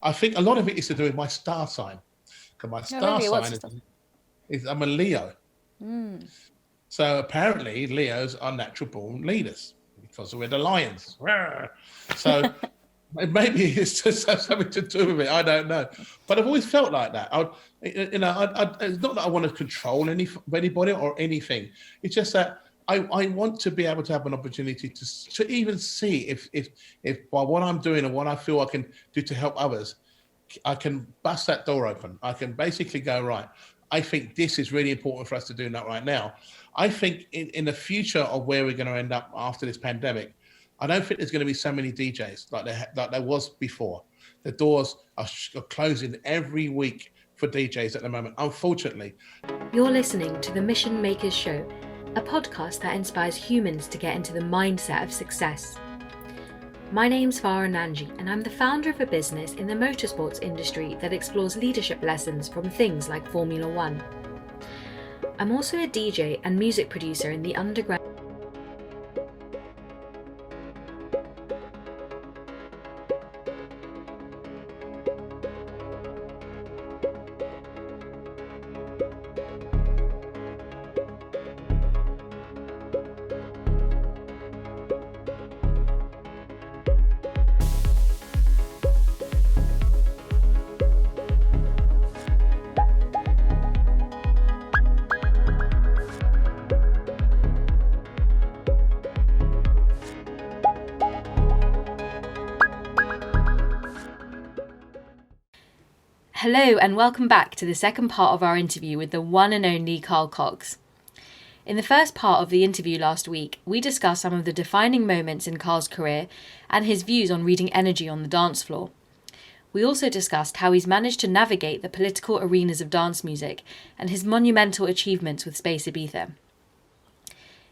I think a lot of it is to do with my star sign. Because my No, star really, what's sign the stuff? is I'm a Leo. Mm. So apparently Leos are natural born leaders because we're the lions. So maybe it's just has something to do with it. I don't know, but I've always felt like that. It's not that I want to control anybody or anything. It's just that I want to be able to have an opportunity to even see if by what I'm doing and what I feel I can do to help others, I can bust that door open. I can basically go, right, I think this is really important for us to do that right now. I think in the future of where we're going to end up after this pandemic, I don't think there's going to be so many DJs like there was before. The doors are closing every week for DJs at the moment, unfortunately. You're listening to the Mission Makers Show, a podcast that inspires humans to get into the mindset of success. My name's Farah Nanji, and I'm the founder of a business in the motorsports industry that explores leadership lessons from things like Formula One. I'm also a DJ and music producer in the underground. Hello and welcome back to the second part of our interview with the one and only Carl Cox. In the first part of the interview last week, we discussed some of the defining moments in Carl's career and his views on reading energy on the dance floor. We also discussed how he's managed to navigate the political arenas of dance music and his monumental achievements with Space Ibiza.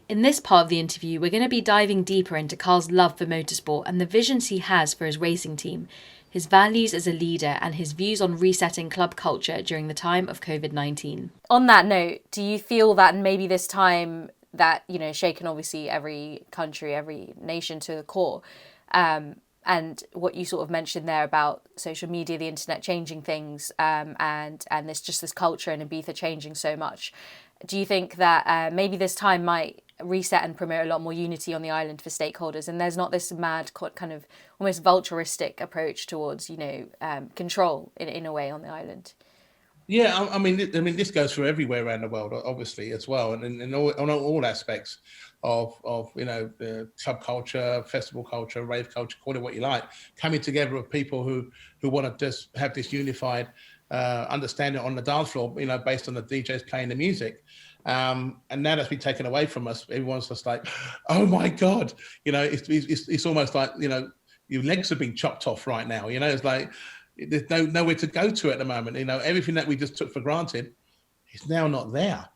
In this part of the interview, we're going to be diving deeper into Carl's love for motorsport and the visions he has for his racing team, his values as a leader, and his views on resetting club culture during the time of COVID-19. On that note, do you feel that maybe this time that, shaken obviously every country, every nation to the core, and what you sort of mentioned there about social media, the internet changing things, and this culture in Ibiza changing so much, do you think that maybe this time might reset and promote a lot more unity on the island for stakeholders, and there's not this mad kind of almost vulturistic approach towards control in a way on the island? Yeah, I mean, this goes for everywhere around the world, obviously, as well, and in all aspects of the club culture, festival culture, rave culture, call it what you like, coming together of people who want to just have this unified understanding on the dance floor, based on the DJs playing the music. And now that's been taken away from us. Everyone's just like, oh my God, it's almost like, your legs are being chopped off right now. It's like, there's nowhere to go to at the moment. Everything that we just took for granted is now not there.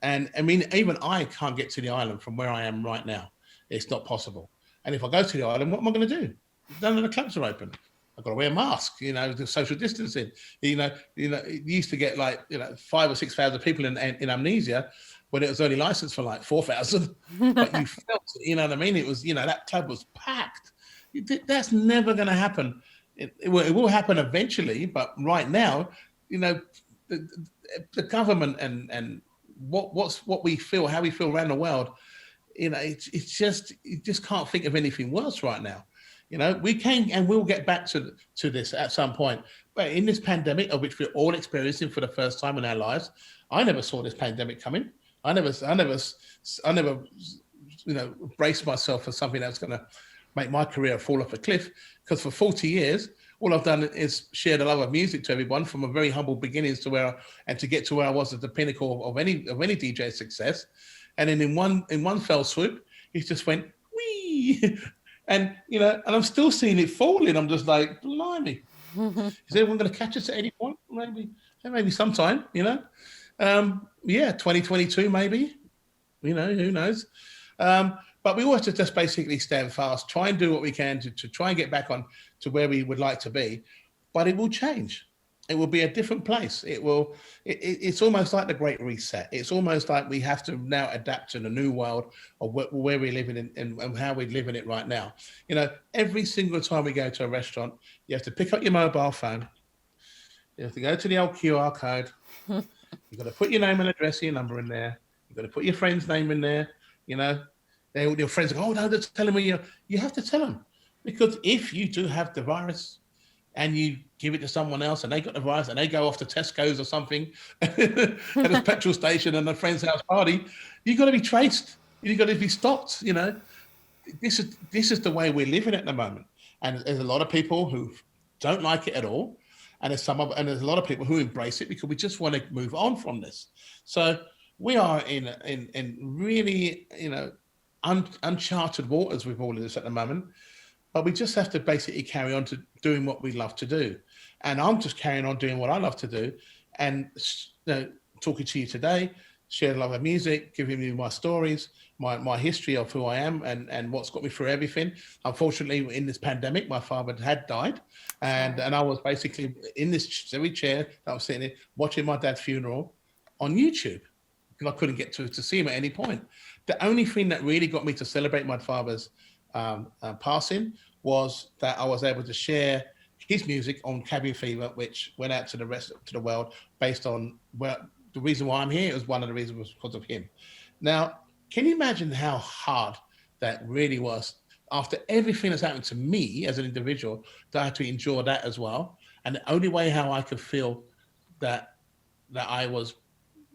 And I mean, even I can't get to the island from where I am right now. It's not possible. And if I go to the island, what am I going to do? None of the clubs are open. I've got to wear a mask, the social distancing. It used to get like 5,000 or 6,000 people in Amnesia when it was only licensed for like 4,000. But you felt it, you know what I mean? It was, that club was packed. That's never going to happen. It will happen eventually, but right now, the government and what we feel, how we feel around the world, it's just, you just can't think of anything worse right now. We can and we'll get back to this at some point. But in this pandemic, of which we're all experiencing for the first time in our lives, I never saw this pandemic coming. I never braced myself for something that's going to make my career fall off a cliff. Because for 40 years, all I've done is share the love of music to everyone from a very humble beginnings to get to where I was at the pinnacle of any DJ success. And then in one fell swoop, it just went wee. And I'm still seeing it falling. I'm just like, blimey. Is anyone going to catch us at any point? Maybe sometime, 2022 maybe. Who knows? But we want to just basically stand fast, try and do what we can to try and get back on to where we would like to be. But it will change. it will be a different place. It's almost like the Great Reset. It's almost like we have to now adapt to the new world of where we're living in, and how we live in it right now. Every single time we go to a restaurant, you have to pick up your mobile phone. You have to go to the old QR code. You've got to put your name and address, your number in there. You've got to put your friend's name in there. Your friends go, oh, no, they're telling me. You have to tell them, because if you do have the virus and you give it to someone else and they got the virus and they go off to Tesco's or something at a petrol station and a friend's house party, you've got to be traced. You've got to be stopped. This is the way we're living at the moment. And there's a lot of people who don't like it at all. And there's a lot of people who embrace it because we just want to move on from this. So we are in really, uncharted waters with all of this at the moment. But we just have to basically carry on to doing what we love to do. And I'm just carrying on doing what I love to do. And talking to you today, share a love of music, giving you my stories, my history of who I am and what's got me through everything. Unfortunately, in this pandemic, my father had died. And I was basically in this very chair that I was sitting in, watching my dad's funeral on YouTube, because I couldn't get to see him at any point. The only thing that really got me to celebrate my father's passing was that I was able to share his music on Cabin Fever, which went out to the rest of the world based on the reason why I'm here. Is one of the reasons was because of him. Now, can you imagine how hard that really was after everything that's happened to me as an individual, that I had to endure that as well? And the only way how I could feel that I was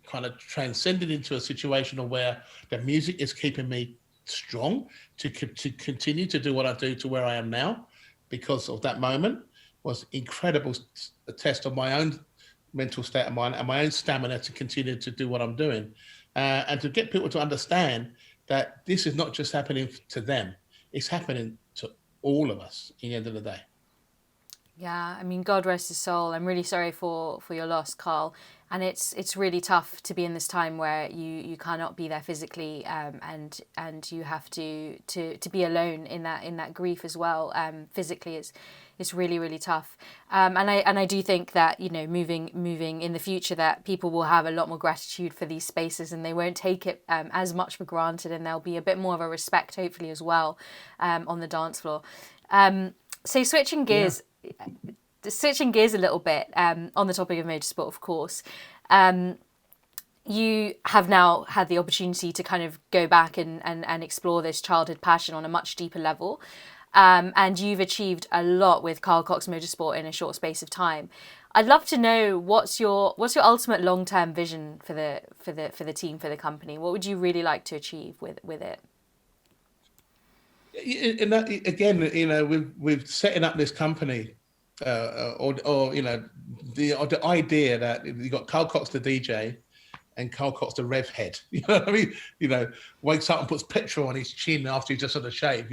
kind of transcended into a situation of where the music is keeping me strong to continue to do what I do to where I am now, because of that moment, was incredible test of my own mental state of mind and my own stamina to continue to do what I'm doing, and to get people to understand that this is not just happening to them, it's happening to all of us at the end of the day. Yeah, I mean, God rest his soul. I'm really sorry for your loss, Carl. And it's really tough to be in this time where you cannot be there physically, and you have to be alone in that grief as well. Physically, it's really, really tough. And I do think that moving in the future, that people will have a lot more gratitude for these spaces, and they won't take it as much for granted, and there'll be a bit more of a respect, hopefully, as well, on the dance floor. So switching gears. Yeah. Switching gears a little bit, on the topic of motorsport, of course, you have now had the opportunity to kind of go back and explore this childhood passion on a much deeper level, and you've achieved a lot with Carl Cox Motorsport in a short space of time. I'd love to know what's your ultimate long-term vision for the team, for the company. What would you really like to achieve with it? And that, again, with setting up this company, or the idea that you got Carl Cox the DJ and Carl Cox the rev head. You know what I mean? Wakes up and puts petrol on his chin after he just had a shave.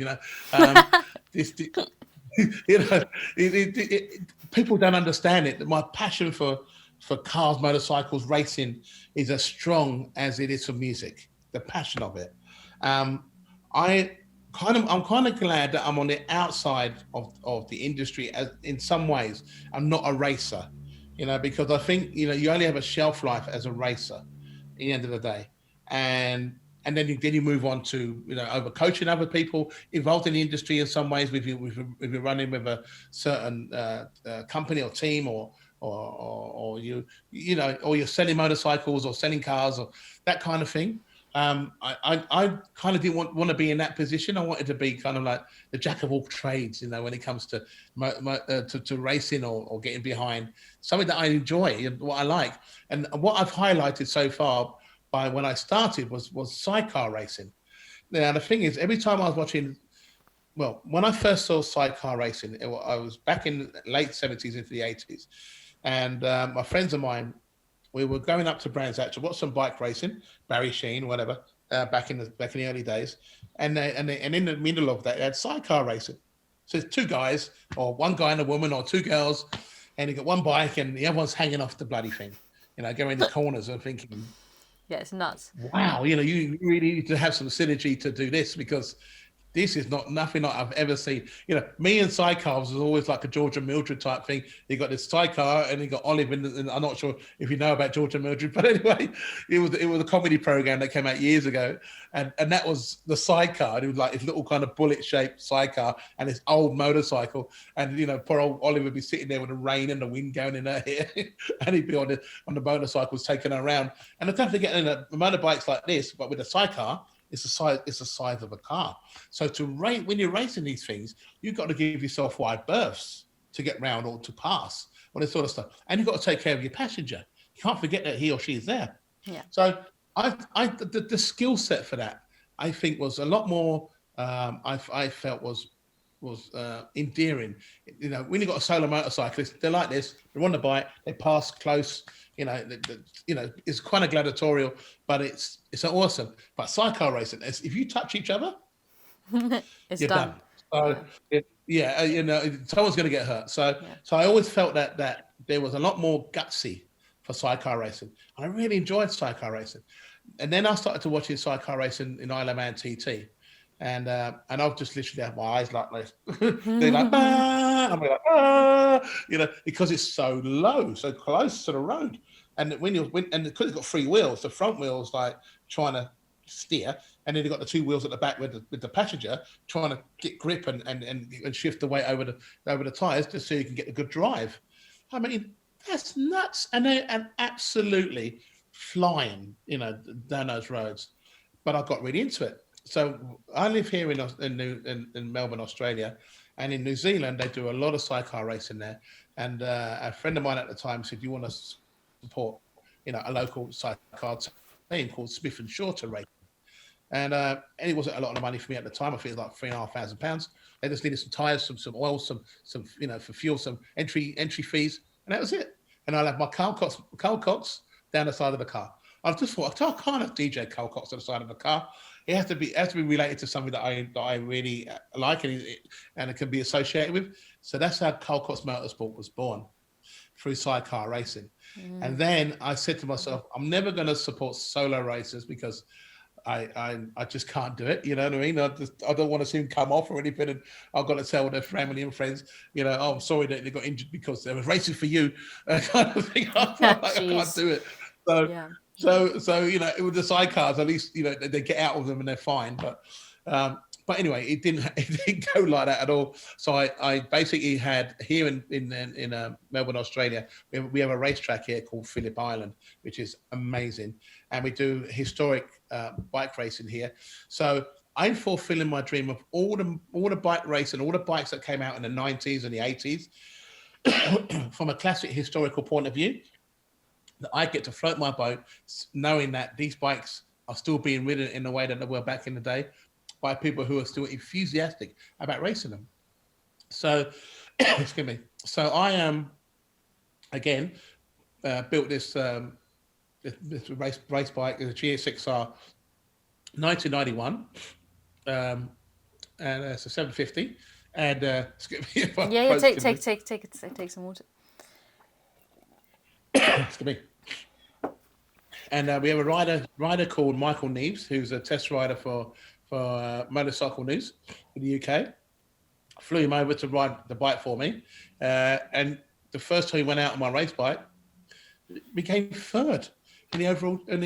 People don't understand it. My passion for cars, motorcycles, racing is as strong as it is for music. The passion of it. I'm kind of glad that I'm on the outside of the industry, as in some ways I'm not a racer, because I think you only have a shelf life as a racer at the end of the day, and then you move on to over coaching other people involved in the industry in some ways, if you're running with a certain company or team, or you're selling motorcycles or selling cars or that kind of thing. I kind of didn't want to be in that position. I wanted to be kind of like the jack of all trades, when it comes to racing or getting behind something that I enjoy and what I like. And what I've highlighted so far by when I started was sidecar racing. Now, the thing is, every time I was watching, when I first saw sidecar racing, I was back in the late 70s into the 80s. And my friends of mine, we were going up to Brands Hatch to watch some bike racing, Barry Sheen, whatever, back in the early days, and in the middle of that, they had sidecar racing. So it's two guys, or one guy and a woman, or two girls, and you got one bike, and the other one's hanging off the bloody thing, going in the corners and thinking, yeah, it's nuts. Wow, you really need to have some synergy to do this, because this is nothing like I've ever seen. You know, me and sidecars was always like a George and Mildred type thing. You got this sidecar, and you got Olive, and I'm not sure if you know about George and Mildred, but anyway, it was a comedy program that came out years ago, and that was the sidecar. And it was like this little kind of bullet shaped sidecar and this old motorcycle, and you know, poor old Olive would be sitting there with the rain and the wind going in her hair, and he'd be on the motorcycles taking her around. And the time to get in a motorbikes like this, but with a sidecar. It's the size of a car. So when you're racing these things, you've got to give yourself wide berths to get round or to pass, all this sort of stuff. And you've got to take care of your passenger. You can't forget that he or she is there. Yeah. So the skill set for that, I think, was a lot more. I felt was endearing. You know, when you've got a solo motorcyclist, they're like this. They're on the bike. They pass close. You know, it's kind of gladiatorial, but it's awesome. But sidecar racing, if you touch each other, it's you're done. So you know, someone's going to get hurt. So I always felt that there was a lot more gutsy for sidecar racing. I really enjoyed sidecar racing, and then I started to watching sidecar racing in Isle of Man TT. And I've just literally had my eyes like this. They're like, I'm like, you know, because it's so low, so close to the road. And and because it's got three wheels, the front wheel's like trying to steer, and then you've got the two wheels at the back with the passenger trying to get grip and shift the weight over the tires just so you can get a good drive. I mean, that's nuts, and absolutely flying, you know, down those roads. But I got really into it. So I live here in Melbourne, Australia, and in New Zealand they do a lot of sidecar racing there. And a friend of mine at the time said, "You want to support, you know, a local sidecar team called Smith and Shorter Racing?" And it wasn't a lot of money for me at the time. I think it was like £3,500. They just needed some tires, some oil, some you know, for fuel, some entry fees, and that was it. And I'll have my Carl Cox down the side of the car. I've just thought, I can't have DJ Carl Cox on the side of the car. It has to be related to something that I really like and it can be associated with. So that's how Carl Cox Motorsport was born, through sidecar racing. And then I said to myself, I'm never going to support solo racers because I just can't do it. You know what I mean? I don't want to see them come off or anything. And I've got to tell their family and friends, you know, oh, I'm sorry that they got injured because they were racing for you, kind of thing. I can't do it. So you know, with the sidecars, at least, you know, they get out of them and they're fine. But anyway, it didn't go like that at all. So I basically had here in Melbourne, Australia, we have a racetrack here called Phillip Island, which is amazing, and we do historic bike racing here. So I'm fulfilling my dream of all the bike racing, all the bikes that came out in the 90s and the 80s, from a classic historical point of view. That I get to float my boat, knowing that these bikes are still being ridden in the way that they were back in the day by people who are still enthusiastic about racing them. So, excuse me. So I am, again, built this race bike, a GS6R 1991, and it's a 750. And take some water. Excuse me. And we have a rider called Michael Neves, who's a test rider for Motorcycle News in the UK. Flew him over to ride the bike for me, and the first time he went out on my race bike, became third in the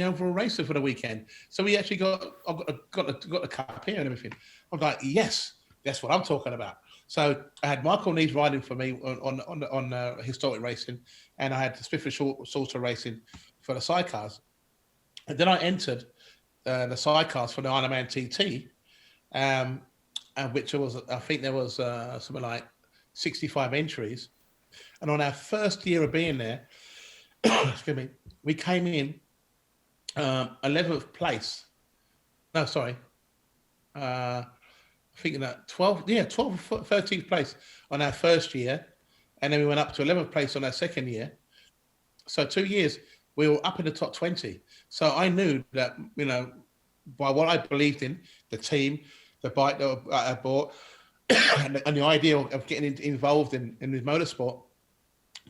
overall race for the weekend. So we actually got the cup here and everything. I'm like, yes, that's what I'm talking about. So I had Michael Neves riding for me on historic racing, and I had the Smith and Shorter Racing for the sidecars. And then I entered the sidecars for the Isle of Man TT, and which was, I think there was something like 65 entries. And on our first year of being there, excuse me, we came in 11th place. No, sorry. I think that 12th or 13th place on our first year. And then we went up to 11th place on our second year. So 2 years, we were up in the top 20. So I knew that, you know, by what I believed in, the team, the bike that I bought, and the idea of getting involved in this motorsport,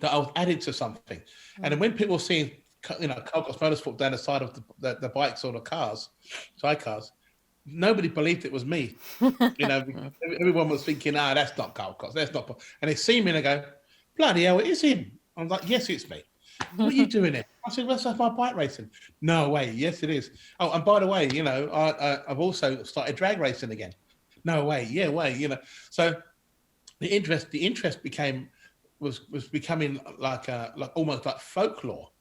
that I was adding to something. And then when people see, you know, Calin Motorsport down the side of the bikes or the cars, sidecars, nobody believed it was me. You know, everyone was thinking, that's not Carl Cox, that's not. And they see me and they go, bloody hell, it is him. I'm like, yes, it's me. What are you doing there? I said, well, that's my bike racing. No way. Yes, it is. Oh, and by the way, you know, I've also started drag racing again. No way. Yeah, way. You know, so the interest was becoming like almost like folklore.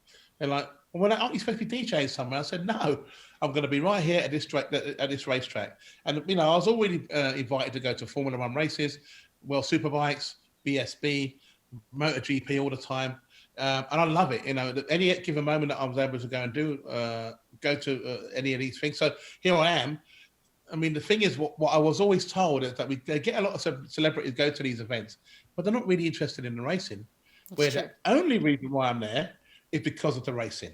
And like, well, aren't you supposed to be DJing somewhere? I said, no, I'm going to be right here at this racetrack. And you know, I was already invited to go to Formula One races, World Superbikes, BSB, MotoGP all the time. And I love it. You know, at any given moment that I was able to go and go to any of these things. So here I am. I mean, the thing is, what I was always told is that they get a lot of celebrities go to these events, but they're not really interested in the racing. The only reason why I'm there is because of the racing.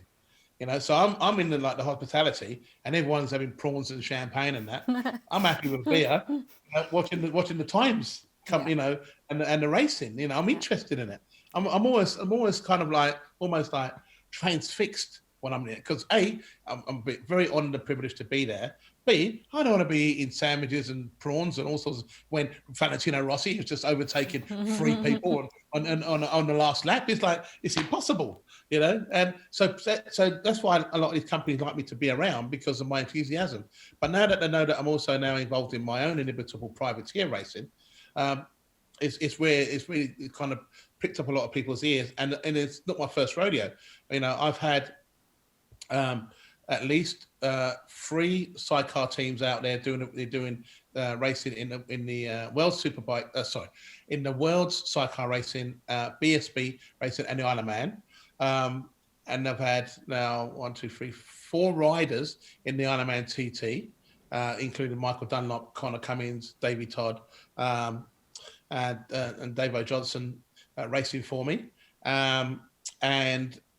You know, so I'm in the hospitality, and everyone's having prawns and champagne and that. I'm happy with beer, watching the times come, you know, and the racing. You know, I'm interested in it. I'm always kind of like almost like transfixed when I'm there, because I'm very honoured and privileged to be there. B, I don't want to be eating sandwiches and prawns and all sorts of, when Valentino Rossi has just overtaken 3 people on the last lap. It's like, it's impossible, you know? And so that's why a lot of these companies like me to be around, because of my enthusiasm. But now that they know that I'm also now involved in my own inimitable privateer racing, it's really kind of picked up a lot of people's ears. And it's not my first rodeo. You know, I've had at least 3 sidecar teams out there doing racing in the World Superbike. In the World's Sidecar Racing, BSB racing, and the Isle of Man. And I've had now 4 riders in the Isle of Man TT, including Michael Dunlop, Connor Cummins, Davey Todd, and Davo Johnson racing for me.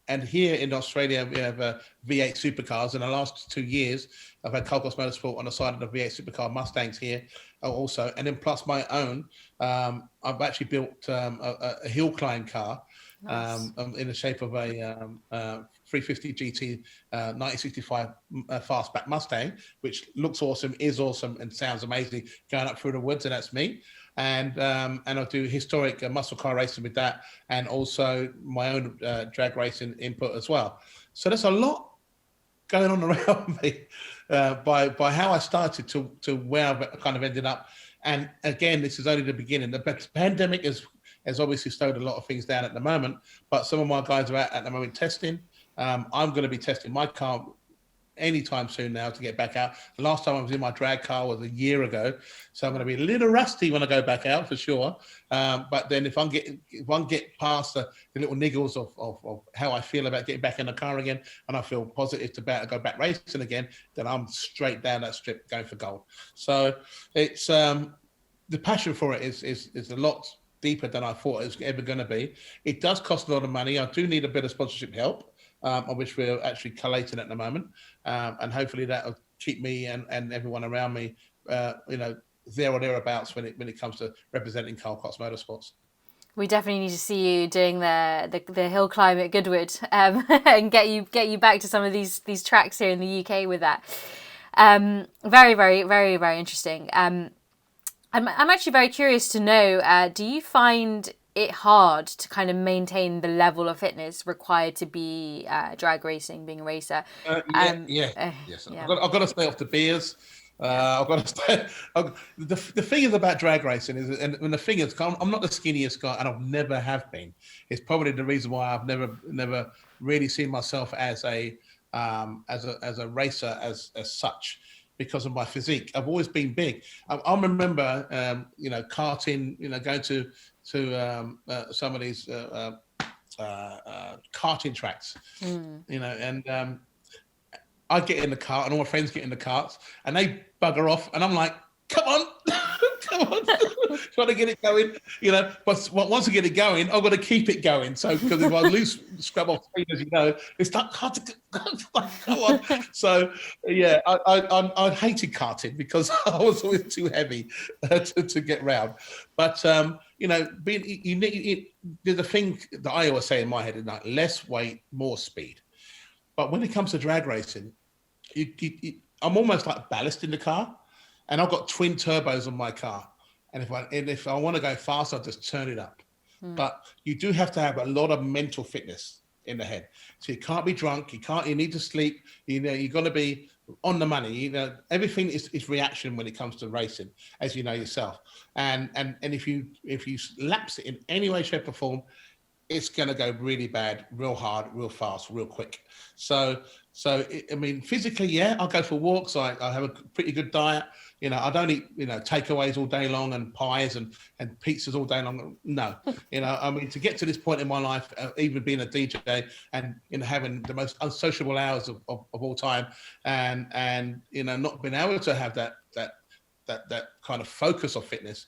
And here in Australia, we have V8 supercars. In the last 2 years, I've had Calin Motorsport on the side of the V8 supercar Mustangs here also. And then plus my own, I've actually built a hill climb car. Nice. In the shape of a 350 GT 1965 fastback Mustang, which looks awesome, is awesome, and sounds amazing going up through the woods, and that's me. And I'll do historic muscle car racing with that, and also my own drag racing input as well. So there's a lot going on around me by how I started to where I've kind of ended up. And again, this is only the beginning. The pandemic has obviously slowed a lot of things down at the moment, but some of my guys are at the moment testing. I'm going to be testing my car anytime soon now to get back out. The last time I was in my drag car was a year ago, so I'm going to be a little rusty when I go back out for sure. But then if I get past the little niggles of how I feel about getting back in the car again, and I feel positive to go back racing again, then I'm straight down that strip going for gold. So it's the passion for it is a lot deeper than I thought it was ever going to be. It does cost a lot of money. I do need a bit of sponsorship help, on which we're actually collating at the moment, and hopefully that will keep me and everyone around me, you know, there or thereabouts when it comes to representing Calin Motorsports. We definitely need to see you doing the hill climb at Goodwood, and get you back to some of these tracks here in the UK with that. Very, very, very, very interesting. I'm actually very curious to know, do you find it hard to kind of maintain the level of fitness required to be drag racing, being a racer? Yes. I've got to stay off the beers. I've got to stay. The thing is about drag racing is, and the thing is, I'm not the skinniest guy, and I've never have been. It's probably the reason why I've never really seen myself as a racer as such, because of my physique. I've always been big. I remember, you know, karting, you know, going to some of these karting tracks, you know, and I get in the cart, and all my friends get in the carts, and they bugger off, and I'm like, come on, come on, trying to get it going, you know. But once I get it going, I've got to keep it going. So because if I lose scrub off speed, as you know, it's not hard to come on. So yeah, I hated karting because I was always too heavy to get round. But you know, there's a thing that I always say in my head is like less weight, more speed. But when it comes to drag racing, I'm almost like ballast in the car. and I've got twin turbos on my car. And if I want to go fast, I'll just turn it up. But you do have to have a lot of mental fitness in the head. So you can't be drunk. You need to sleep. You've got to be on the money. Everything is reaction when it comes to racing, as you know yourself. And if you lapse it in any way, shape, or form, it's going to go really bad, real hard, real fast, real quick. So physically, yeah, I'll go for walks. I have a pretty good diet. I don't eat, takeaways all day long and pies and pizzas all day long. No, to get to this point in my life, even being a DJ and, having the most unsociable hours of all time and not being able to have that kind of focus of fitness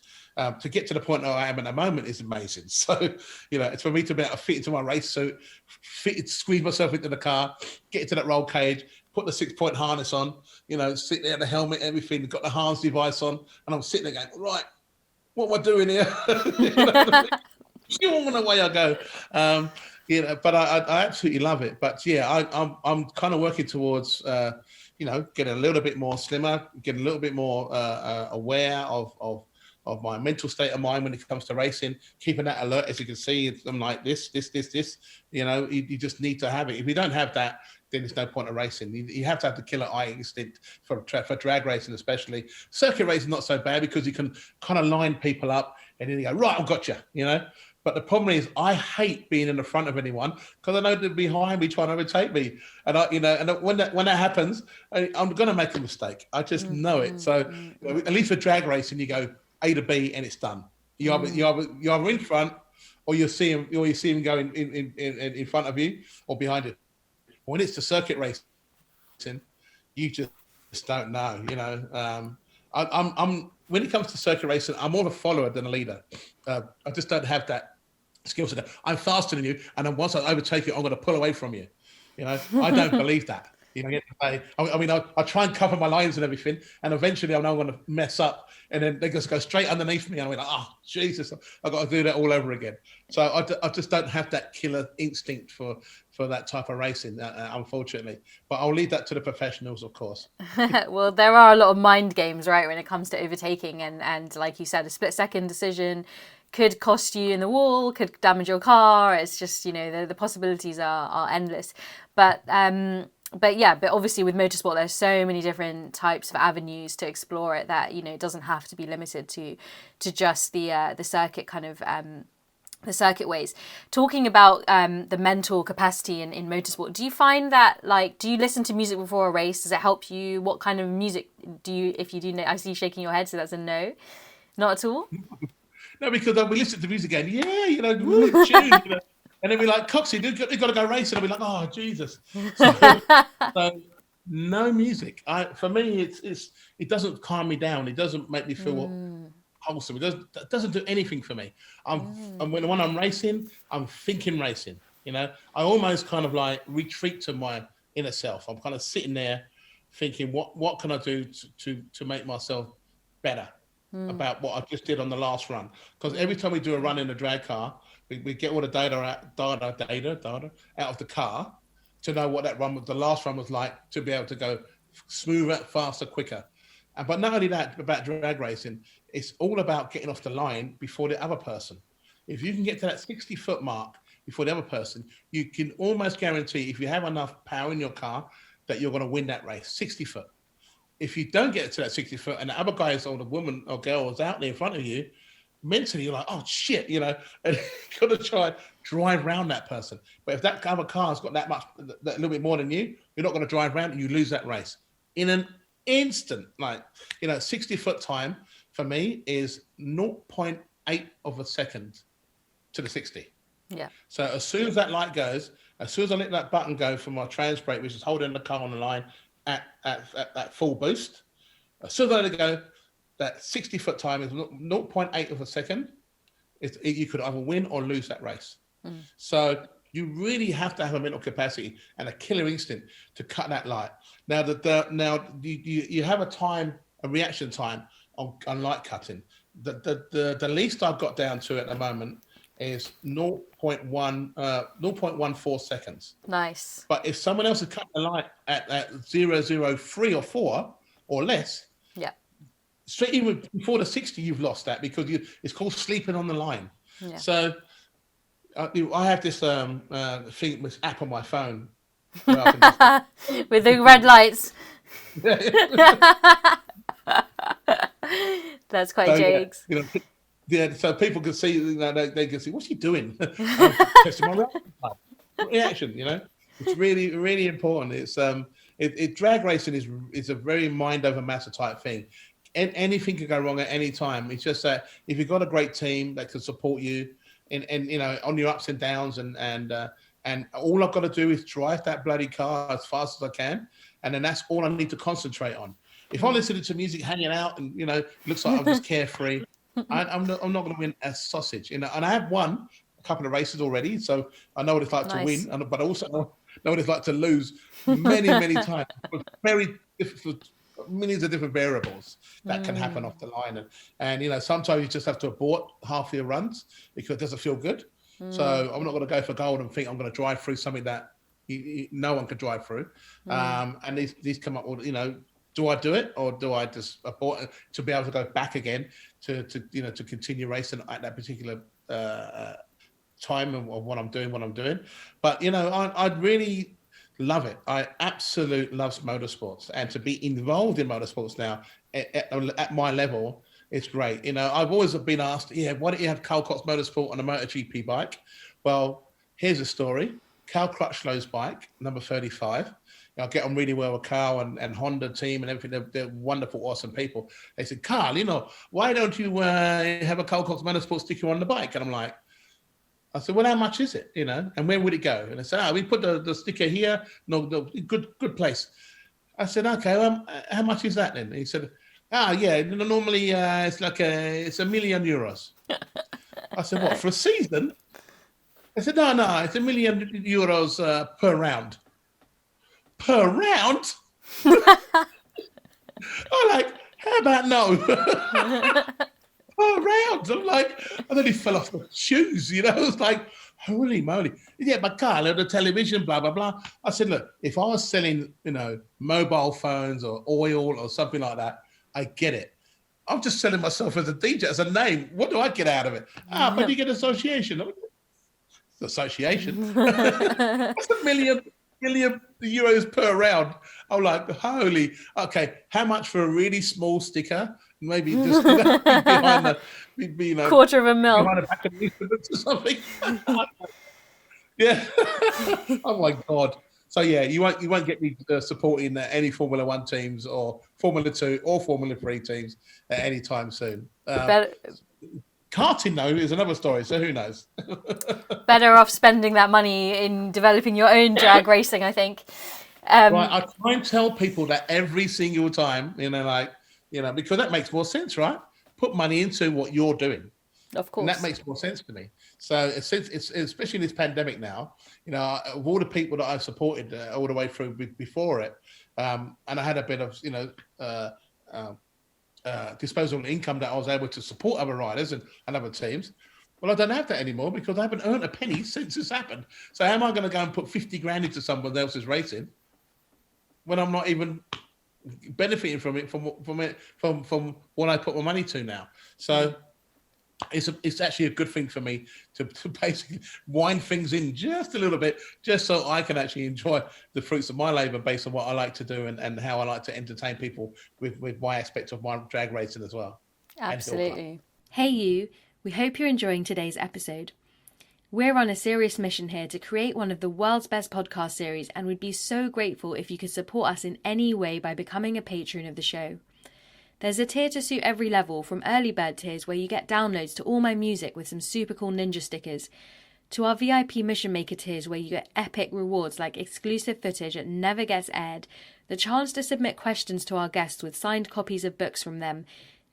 to get to the point where I am at the moment is amazing. So, it's for me to be able to fit into my race suit, squeeze myself into the car, get into that roll cage, put the 6-point harness on, sit there, the helmet, everything, got the harness device on, and I'm sitting there going, right, what am I doing here? And away I go. But I absolutely love it. But yeah, I'm kind of working towards, getting a little bit more slimmer, getting a little bit more aware of my mental state of mind when it comes to racing, keeping that alert. As you can see, I'm like this. You just need to have it. If you don't have that, then there's no point of racing. You have to have the killer eye instinct for drag racing, especially. Circuit racing not so bad because you can kind of line people up and then you go, right, I've got you, But the problem is, I hate being in the front of anyone because I know they're behind me trying to overtake me, and when that happens, I'm going to make a mistake. I just know it. So at least for drag racing, you go A to B and it's done. You're either in front, or you see him go in front of you or behind you. When it's the circuit racing, you just don't know. I'm when it comes to circuit racing, I'm more of a follower than a leader. I just don't have that skill set. I'm faster than you, and then once I overtake you, I'm going to pull away from you. I don't believe that. I try and cover my lines and everything, and eventually I know I'm going to mess up, and then they just go straight underneath me, and I'm like, oh Jesus, I've got to do that all over again. So I just don't have that killer instinct for that type of racing, unfortunately. But I'll leave that to the professionals, of course. Well, there are a lot of mind games, right, when it comes to overtaking, and like you said, a split-second decision could cost you in the wall, could damage your car. It's just, the possibilities are endless. But obviously with motorsport, there's so many different types of avenues to explore it that, it doesn't have to be limited to just the circuit kind of the circuit ways. Talking about the mental capacity in motorsport, do you find that, do you listen to music before a race? Does it help you? What kind of music do you, if you do know, I see you shaking your head, so that's a no. Not at all? No, because we listen to music again. Yeah, really tune, and then we're like, Coxie, they've got to go racing. And I'll be like, oh, Jesus. So no music. For me, it doesn't calm me down. It doesn't make me feel wholesome. It doesn't do anything for me. When I'm racing, I'm thinking racing. I almost kind of like retreat to my inner self. I'm kind of sitting there thinking, what can I do to make myself better about what I just did on the last run? Because every time we do a run in a drag car, we get all the data out of the car to know what the last run was like, to be able to go smoother, faster, quicker. But not only that, about drag racing, it's all about getting off the line before the other person. If you can get to that 60-foot mark before the other person, you can almost guarantee, if you have enough power in your car, that you're going to win that race, 60 foot. If you don't get to that 60 foot and the other guy or the woman or girl is out there in front of you, mentally you're like, oh shit, and you've got to try and drive around that person. But if that other car's got that little bit more than you, you're not going to drive around and you lose that race in an instant. 60-foot time for me is 0.8 of a second to the 60. Yeah. So as soon as that light goes, as soon as I let that button go for my trans brake, which is holding the car on the line at full boost, as soon as I let it go, that 60-foot time is 0.8 of a second. You could either win or lose that race. So you really have to have a mental capacity and a killer instinct to cut that light. Now you have a reaction time on light cutting. The least I've got down to at the moment is 0.14 seconds. Nice. But if someone else had cut the light at 0.003 or 4 or less, yeah, straight even before the 60, you've lost that because it's called sleeping on the line. Yeah. So I have this this app on my phone where I can just, With the red lights. That's quite jokes. So people can see, they can see, what's he doing? Testing my reaction, It's really, really important. It's drag racing is a very mind over matter type thing. And anything can go wrong at any time. It's just that if you've got a great team that can support you and on your ups and downs and all I've got to do is drive that bloody car as fast as I can, and then that's all I need to concentrate on. If I listen to music hanging out and it looks like I'm just carefree, I'm not going to win a sausage. And I have won a couple of races already, so I know what it's like to win, but I also know what it's like to lose many, many times. Very difficult, millions of different variables that can happen off the line, and sometimes you just have to abort half your runs because it doesn't feel good. So I'm not going to go for gold and think I'm going to drive through something that no one could drive through. And these come up with, do I do it or do I just abort to be able to go back again to continue racing at that particular time of what I'm doing. But I'd really love it. I absolutely love motorsports, and to be involved in motorsports now at my level, it's great. I've always been asked, why don't you have Carl Cox Motorsport on a MotoGP bike? Well, here's a story. Carl Crutchlow's bike, number 35. I get on really well with Carl and Honda team and everything. They're wonderful, awesome people. They said, Carl, why don't you have a Carl Cox Motorsport sticker on the bike? And I'm like, I said, well, how much is it? And where would it go? And they said, we put the sticker here. No, good place. I said, okay, how much is that then? And he said, normally it's €1 million. I said, what, for a season? I said, no, it's €1 million per round. Per round? I'm like, how about no? Per round. I'm like, and then he fell off the shoes, I was like, holy moly. Yeah, but Carl, the television, blah, blah, blah. I said, look, if I was selling, mobile phones or oil or something like that, I get it. I'm just selling myself as a DJ, as a name. What do I get out of it? But you get association. Association? That's $1 million per round. I'm like, holy, okay, how much for a really small sticker? Maybe just behind the, $250,000. Behind a pack of newspapers or something. Yeah. Oh my God. So yeah, you won't get me supporting any Formula One teams or Formula 2 or Formula 3 teams at any time soon. Karting though is another story, so who knows? Better off spending that money in developing your own drag racing, I think. Right, I try and tell people that every single time, because that makes more sense, right? Put money into what you're doing. Of course. And that makes more sense to me. So it's especially in this pandemic now, of all the people that I've supported all the way through before it, and I had a bit of, disposable income that I was able to support other riders and other teams. Well, I don't have that anymore because I haven't earned a penny since this happened. So how am I going to go and put 50 grand into someone else's racing when I'm not even benefiting from it, from what I put my money to now? So it's actually a good thing for me to basically wind things in just a little bit, just so I can actually enjoy the fruits of my labor based on what I like to do and how I like to entertain people with my aspect of my drag racing as well. Absolutely. Hey you, we hope you're enjoying today's episode. We're on a serious mission here to create one of the world's best podcast series, and we'd be so grateful if you could support us in any way by becoming a patron of the show. There's a tier to suit every level, from early bird tiers where you get downloads to all my music with some super cool ninja stickers, to our VIP Mission Maker tiers where you get epic rewards like exclusive footage that never gets aired, the chance to submit questions to our guests with signed copies of books from them,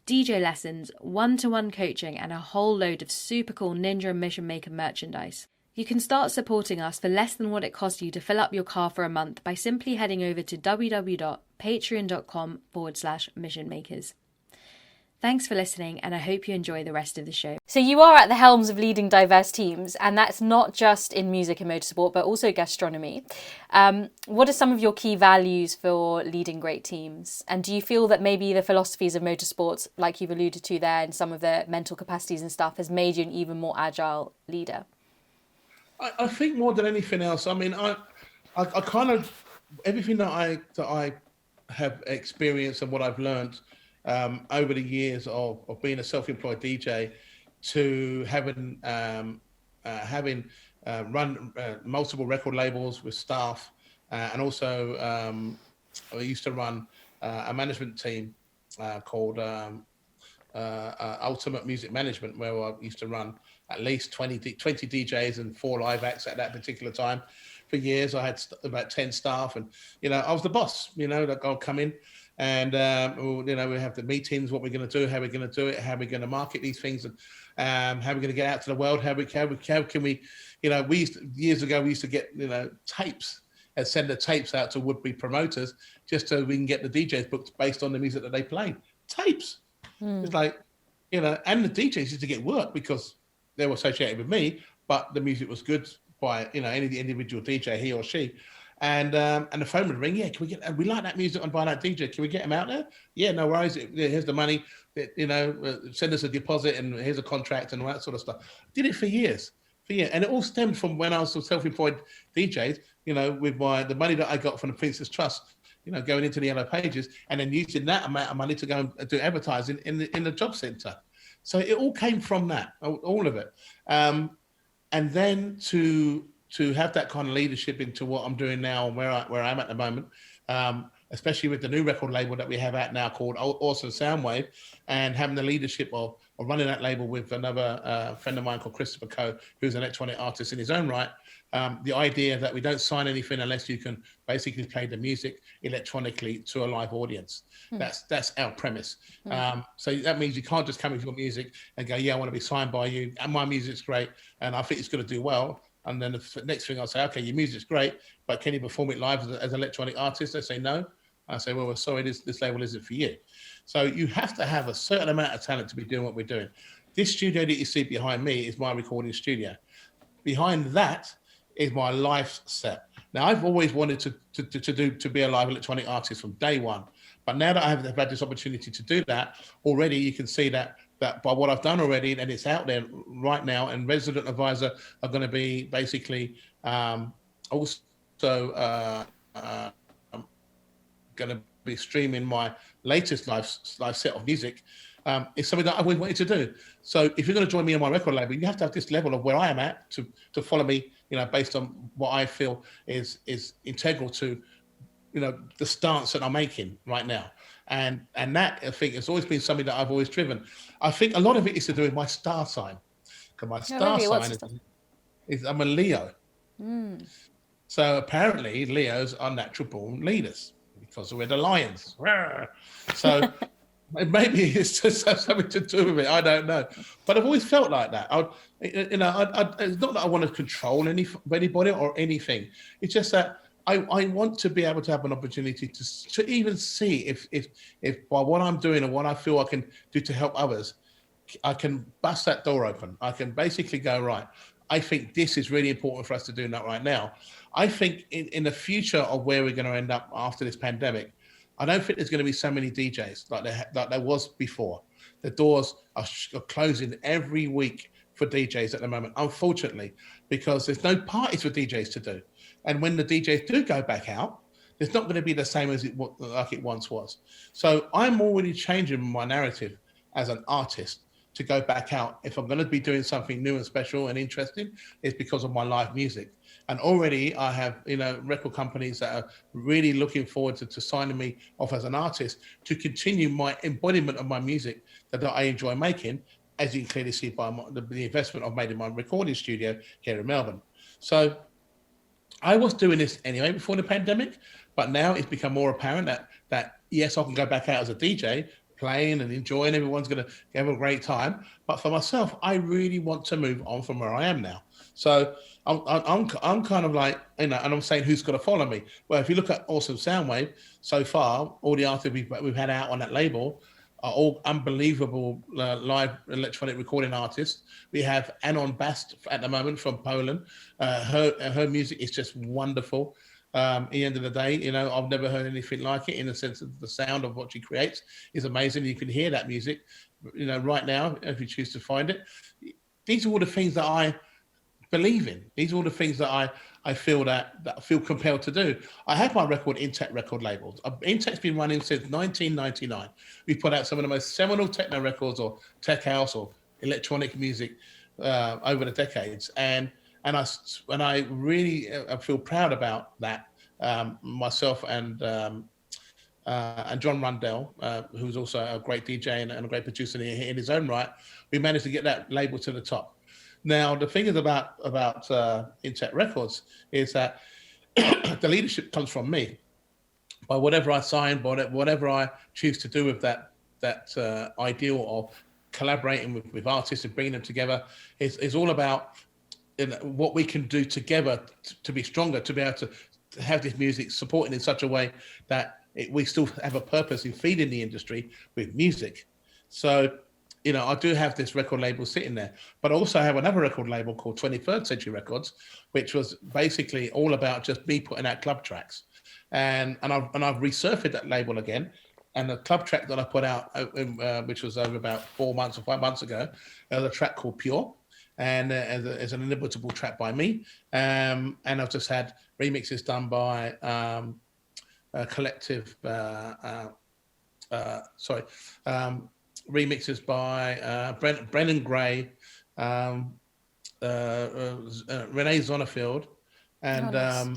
DJ lessons, one-to-one coaching, and a whole load of super cool Ninja and Mission Maker merchandise. You can start supporting us for less than what it costs you to fill up your car for a month by simply heading over to www.patreon.com/missionmakers. Thanks for listening, and I hope you enjoy the rest of the show. So you are at the helms of leading diverse teams, and that's not just in music and motorsport, but also gastronomy. What are some of your key values for leading great teams? And do you feel that maybe the philosophies of motorsports, like you've alluded to there, and some of the mental capacities and stuff, has made you an even more agile leader? I think more than anything else, I mean, I kind of, everything that I have experienced and what I've learned over the years of being a self-employed DJ to having run multiple record labels with staff, and also I used to run a management team called Ultimate Music Management, where I used to run at least 20 DJs and 4 live acts at that particular time. For years, I had about 10 staff, and I was the boss. Like I'll come in, and we have the meetings, what we're going to do, how we're going to do it, how we're going to market these things, and how we're going to get out to the world. How can we, years ago we used to get tapes and send the tapes out to would-be promoters just so we can get the DJs booked based on the music that they played. Tapes. It's like, and the DJs used to get work because they were associated with me, but the music was good by any individual DJ, he or she, and the phone would ring. Yeah, we like that music on by that DJ. Can we get him out there? Yeah, no worries. Here's the money. Send us a deposit and here's a contract and all that sort of stuff. Did it for years, and it all stemmed from when I was a self-employed DJ. With the money that I got from the Prince's Trust. Going into the Yellow Pages and then using that amount of money to go and do advertising in the job centre. So it all came from that, all of it. And then to have that kind of leadership into what I'm doing now and where I'm at the moment, especially with the new record label that we have out now called Awesome Soundwave, and having the leadership of running that label with another friend of mine called Christopher Coe, who's an electronic artist in his own right. The idea that we don't sign anything unless you can basically play the music electronically to a live audience. That's our premise. So that means you can't just come with your music and go, yeah, I want to be signed by you, and my music's great, and I think it's going to do well. And then the next thing I'll say, okay, your music's great, but can you perform it live as an electronic artist? They say no. I say, well, we're sorry, this label isn't for you. So you have to have a certain amount of talent to be doing what we're doing. This studio that you see behind me is my recording studio. Behind that is my live set. Now, I've always wanted to be a live electronic artist from day one. But now that I have had this opportunity to do that, already you can see that by what I've done already, and it's out there right now, and Resident Advisor are going to be basically also going to be streaming my latest live set of music. It's something that I've always wanted to do. So if you're going to join me on my record label, you have to have this level of where I am at to follow me, based on what I feel is integral to, the stance that I'm making right now. And that, I think, has always been something that I've always driven. I think a lot of it is to do with my star sign. Because my star sign is I'm a Leo. So apparently Leos are natural born leaders because we're the lions. So maybe it's just something to do with it. I don't know. But I've always felt like that. It's not that I want to control anybody or anything. It's just that I want to be able to have an opportunity to even see if by what I'm doing and what I feel I can do to help others, I can bust that door open. I can basically go, right, I think this is really important for us to do that right now. I think in the future of where we're going to end up after this pandemic, I don't think there's going to be so many DJs like there was before. The doors are closing every week for DJs at the moment, unfortunately, because there's no parties for DJs to do. And when the DJs do go back out, it's not going to be the same as it once was. So I'm already changing my narrative as an artist to go back out. If I'm going to be doing something new and special and interesting, it's because of my live music. And already I have, record companies that are really looking forward to signing me off as an artist to continue my embodiment of my music that I enjoy making, as you can clearly see by the investment I've made in my recording studio here in Melbourne. So I was doing this anyway before the pandemic, but now it's become more apparent that yes, I can go back out as a DJ, playing and enjoying. Everyone's going to have a great time. But for myself, I really want to move on from where I am now. So I'm kind of like, and I'm saying who's going to follow me? Well, if you look at Awesome Soundwave, so far, all the artists we've had out on that label are all unbelievable live electronic recording artists. We have Anon Bast at the moment from Poland. Her music is just wonderful. At the end of the day, you know, I've never heard anything like it, in the sense of the sound of what she creates is amazing. You can hear that music, you know, right now, if you choose to find it. These are all the things that I believe in. These are all the things that I feel that I feel compelled to do. I have my record Intech record labels. Intech's been running since 1999. We've put out some of the most seminal techno records or tech house or electronic music over the decades, and I really feel proud about that. Myself and John Rundell, who's also a great DJ and a great producer in his own right, we managed to get that label to the top. Now, the thing is about Intech Records is that the leadership comes from me. By whatever I sign, by whatever I choose to do with that ideal of collaborating with artists and bringing them together, is all about what we can do together to be stronger, to be able to have this music supported in such a way that we still have a purpose in feeding the industry with music. So, you know, I do have this record label sitting there, but I also have another record label called 23rd Century Records, which was basically all about just me putting out club tracks. And I've resurfaced that label again. And the club track that I put out, which was over about 4 months or 5 months ago, a track called Pure. And as an inimitable track by me. And I've just had remixes done by a collective, remixes by Brennan Gray, Renee Zonnerfield, and nice.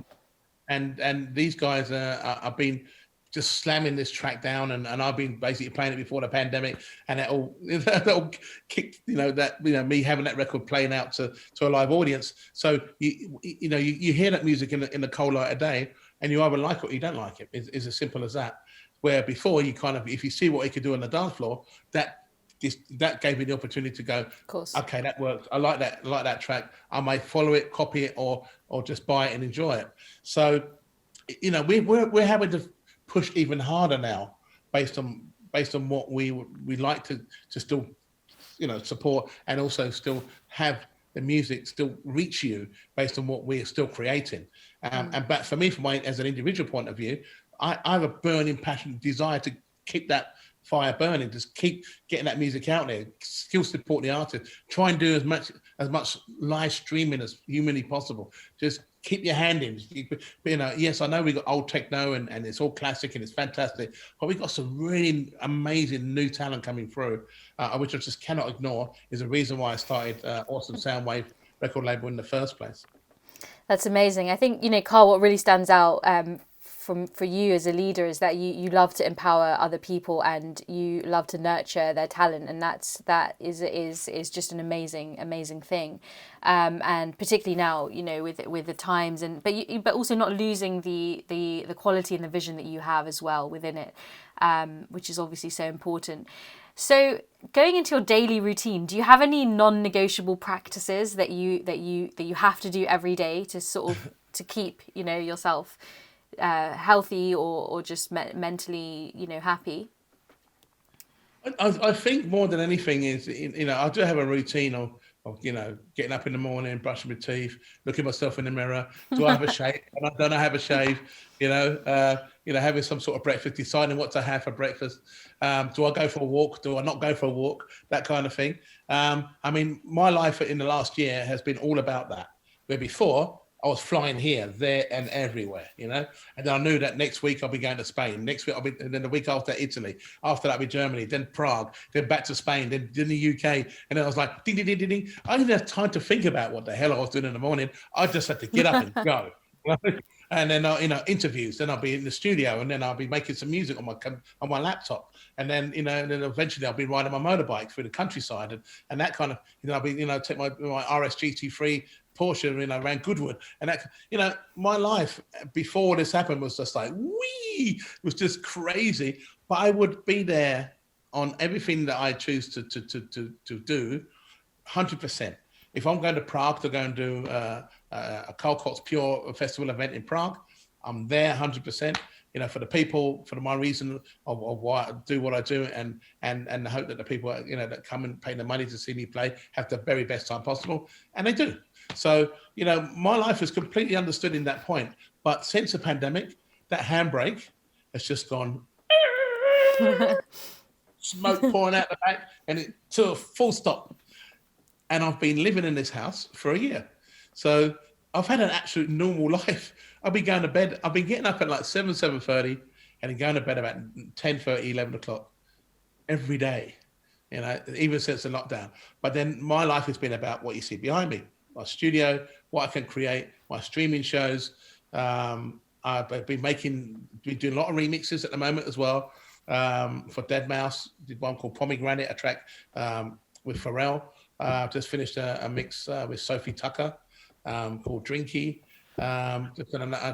And these guys have been just slamming this track down, and I've been basically playing it before the pandemic, and that all kicked, me having that record playing out to a live audience. So you hear that music in the cold light of day, and you either like it or you don't like it. It's as simple as that. Where before, you kind of, if you see what he could do on the dance floor, that gave me the opportunity to go, of course, okay, that works. I like that track. I may follow it, copy it, or just buy it and enjoy it. So, you know, we're having to push even harder now, based on what we like to still, you know, support, and also still have the music still reach you based on what we're still creating. But for me, as an individual point of view, I have a burning, passionate desire to keep that fire burning, just keep getting that music out there, still support the artist, try and do as much live streaming as humanly possible. Just keep your hand in. You know, yes, I know we got old techno and it's all classic and it's fantastic, but we got some really amazing new talent coming through, which I just cannot ignore. Is the reason why I started Awesome Soundwave record label in the first place. That's amazing. I think, you know, Carl, what really stands out for you as a leader is that you love to empower other people and you love to nurture their talent, and that is just an amazing thing, and particularly now, you know, with the times, but also not losing the quality and the vision that you have as well within it, which is obviously so important. So going into your daily routine, do you have any non-negotiable practices that you have to do every day to sort of to keep, you know, yourself healthy or just mentally, you know, happy? I think more than anything is, you know, I do have a routine of you know, getting up in the morning, brushing my teeth, looking myself in the mirror. Do I have a shave? And don't I have a shave? You know, having some sort of breakfast, deciding what to have for breakfast. Do I go for a walk? Do I not go for a walk? That kind of thing. I mean, my life in the last year has been all about that. Where before, I was flying here, there, and everywhere, you know. And then I knew that next week I'll be going to Spain. Next week and then the week after Italy. After that, I'll be Germany, then Prague, then back to Spain, then the UK. And then I was like, ding, ding, ding, ding, ding. I didn't have time to think about what the hell I was doing in the morning. I just had to get up and go. And then interviews. Then I'll be in the studio, and then I'll be making some music on my laptop. And then and then eventually I'll be riding my motorbike through the countryside, and that kind of, I'll be take my RS GT3 Porsche, around Goodwood, and that, my life before this happened was just like, it was just crazy. But I would be there on everything that I choose to do, 100%. If I'm going to Prague to go and do a Carl Cox Pure festival event in Prague, I'm there 100%. for the people, for my reason of why I do what I do, and the hope that the people, that come and pay the money to see me play have the very best time possible, and they do. So, my life is completely understood in that point. But since the pandemic, that handbrake has just gone, smoke pouring out the back, and it to a full stop. And I've been living in this house for a year. So I've had an absolute normal life. I've been going to bed. I've been getting up at like 7:30, and then going to bed about 10:30, 11 o'clock every day, even since the lockdown. But then my life has been about what you see behind me, my studio, what I can create, my streaming shows. I've been doing a lot of remixes at the moment as well. For Deadmau5, did one called Pomegranate, a track with Pharrell. Just finished a mix with Sophie Tucker called Drinky.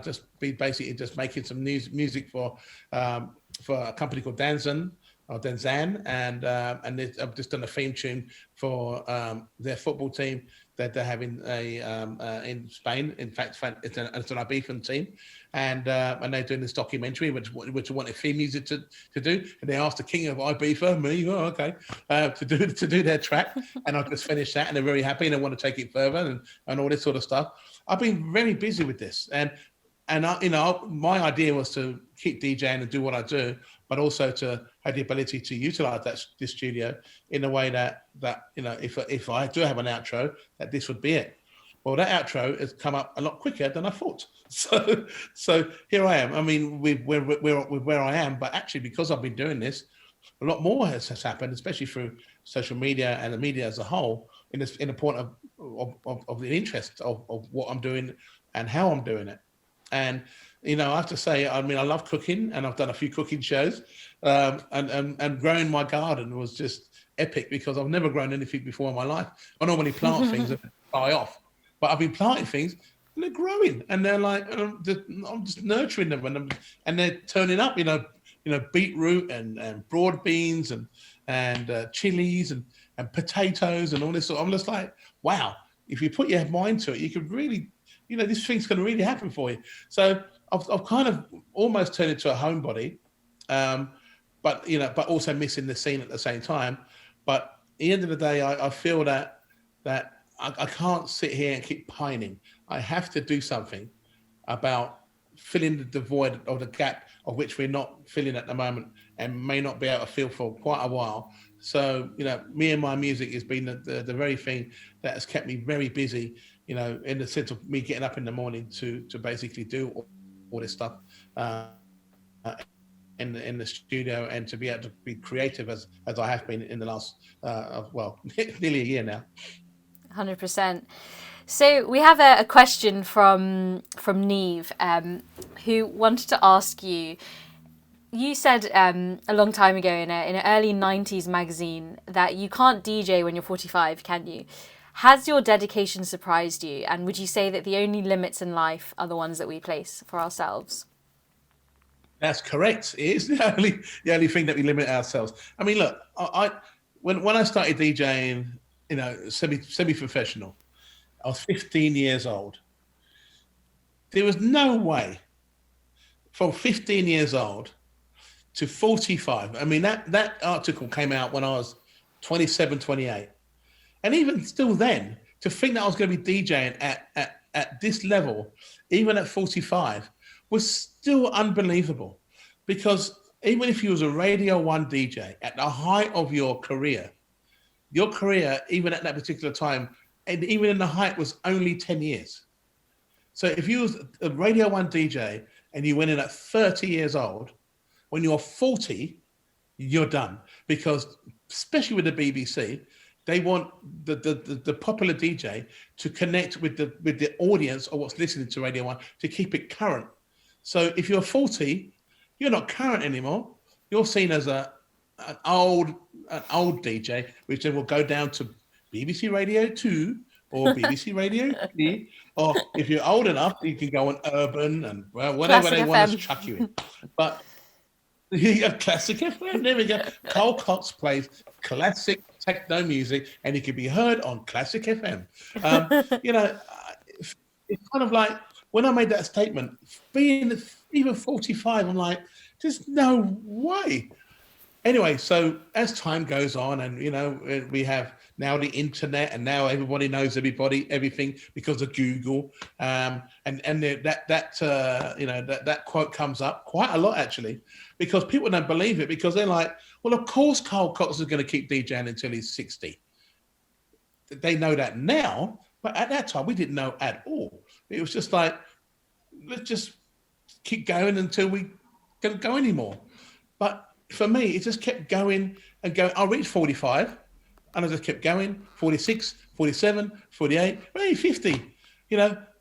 Just be basically just making some music for a company called Danzan, and I've just done a theme tune for their football team that they're having in Spain. In fact, it's an Ibizan team, and they're doing this documentary, which I wanted theme music to do, and they asked the king of Ibiza, me, to do their track, and I've just finished that, and they're very happy, and they want to take it further, and all this sort of stuff. I've been very busy with this, and my idea was to keep DJing and do what I do, but also to have the ability to utilize this studio in a way that if I do have an outro, that this would be it. Well, that outro has come up a lot quicker than I thought. So here I am. I mean, with where I am, but actually because I've been doing this, a lot more has happened, especially through social media and the media as a whole, in the point of the interest of what I'm doing and how I'm doing it. And I have to say, I mean, I love cooking, and I've done a few cooking shows, and growing my garden was just epic because I've never grown anything before in my life. I normally plant things and die off, but I've been planting things and they're growing, and they're like, I'm just nurturing them, and they're turning up. Beetroot and broad beans and chilies and potatoes and all this. I'm just like, wow, if you put your mind to it, you could really. This thing's going to really happen for you. So I've kind of almost turned into a homebody, but also missing the scene at the same time. But at the end of the day, I feel that I can't sit here and keep pining. I have to do something about filling the void or the gap of which we're not filling at the moment, and may not be able to fill for quite a while. So, me and my music has been the very thing that has kept me very busy, in the sense of me getting up in the morning to basically do all this stuff in the studio, and to be able to be creative as I have been in the last, nearly a year now. 100%. So we have a question from Neve, who wanted to ask you. You said a long time ago in an early 90s magazine that you can't DJ when you're 45, can you? Has your dedication surprised you? And would you say that the only limits in life are the ones that we place for ourselves? That's correct. It is the only thing that we limit ourselves. I mean, look, when I started DJing, semi-professional, I was 15 years old. There was no way from 15 years old to 45. I mean, that article came out when I was 27, 28. And even still then, to think that I was going to be DJing at this level, even at 45, was still unbelievable. Because even if you was a Radio 1 DJ at the height of your career, even at that particular time, and even in the height, was only 10 years. So if you was a Radio 1 DJ and you went in at 30 years old, when you're 40, you're done. Because especially with the BBC, they want the popular DJ to connect with the audience or what's listening to Radio 1 to keep it current. So if you're 40, you're not current anymore. You're seen as an old DJ, which then will go down to BBC Radio 2 or BBC Radio 3, or if you're old enough, you can go on Urban and whatever Classic they FM. want to chuck you in. But Classic FM, there we go. Cole Cox plays classic techno music, and it can be heard on Classic FM. It's kind of like when I made that statement, being even 45, I'm like, there's no way. Anyway, so as time goes on, and we have now the internet, and now everybody knows everything because of Google, and that quote comes up quite a lot actually, because people don't believe it, because they're like, well, of course Carl Cox is going to keep DJing until he's 60. They know that now, but at that time we didn't know at all. It was just like, let's just keep going until we don't go anymore. But for me, it just kept going and going. I reached 45 and I just kept going, 46, 47, 48, maybe 50.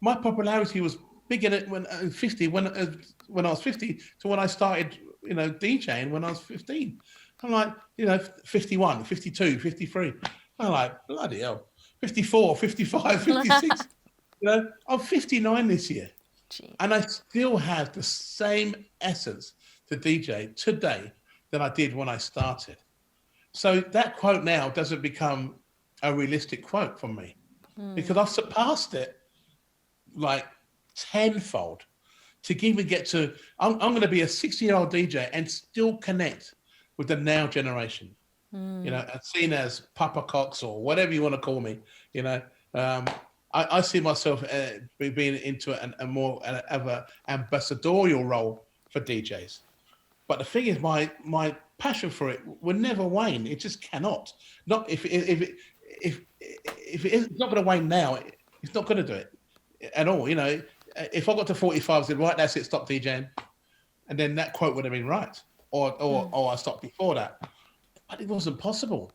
My popularity was bigger when 50, when I was 50 to when I started, DJing when I was 15. I'm like, 51, 52, 53. I'm like, bloody hell, 54, 55, 56. I'm 59 this year. Gee. And I still have the same essence to DJ today than I did when I started. So that quote now doesn't become a realistic quote for me, because I've surpassed it like tenfold to even get to, I'm going to be a 60-year-old DJ and still connect with the now generation, and seen as Papa Cox or whatever you want to call me, I see myself being into a more of an ambassadorial role for DJs. But the thing is, my passion for it will never wane. It just cannot. Not if it's not going to wane now, it's not going to do it at all. If I got to 45, I said, right, that's it, stop DJing, and then that quote would have been right, or I stopped before that. But it wasn't possible.